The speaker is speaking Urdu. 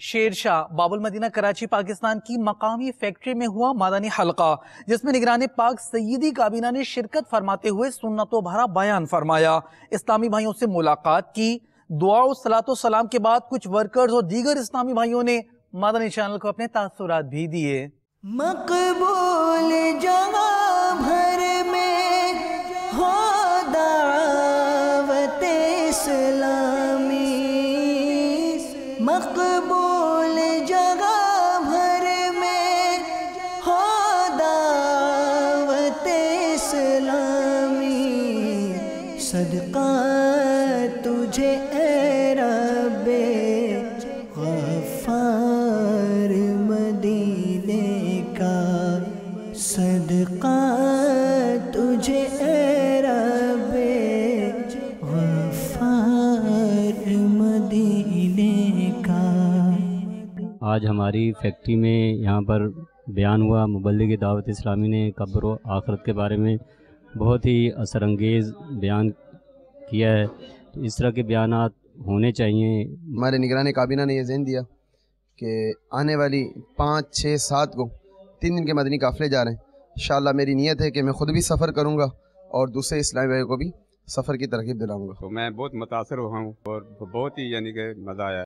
شیر شاہ باب المدینہ کراچی پاکستان کی مقامی فیکٹری میں ہوا مدنی حلقہ، جس میں نگران پاک سیدی کابینہ نے شرکت فرماتے ہوئے سنتوں بھرا بیان فرمایا، اسلامی بھائیوں سے ملاقات کی۔ دعا و صلاۃ و سلام کے بعد کچھ ورکرز اور دیگر اسلامی بھائیوں نے مدنی چینل کو اپنے تاثرات بھی دیے۔ مقبول جگہ بھر میں ہو دعوت اسلامی، مقبول جگہ بھر میں ہو دعوت اسلامی، صدقہ تجھے اے رب غفار مدینے کا، صدقہ تجھے اے رب غفار مدینے کا۔ آج ہماری فیکٹری میں یہاں پر بیان ہوا، مبلغ دعوت اسلامی نے قبر و آخرت کے بارے میں بہت ہی اثر انگیز بیان کیا ہے۔ تو اس طرح کے بیانات ہونے چاہیے۔ ہمارے نگران کابینہ نے یہ ذہن دیا کہ آنے والی 5، 6، 7 کو 3 دن کے مدنی قافلے جا رہے ہیں۔ انشاءاللہ میری نیت ہے کہ میں خود بھی سفر کروں گا اور دوسرے اسلامی بھائیوں کو بھی سفر کی ترغیب دلاؤں گا۔ تو میں بہت متاثر ہوا ہوں اور بہت ہی یعنی کہ مزہ آیا ہے۔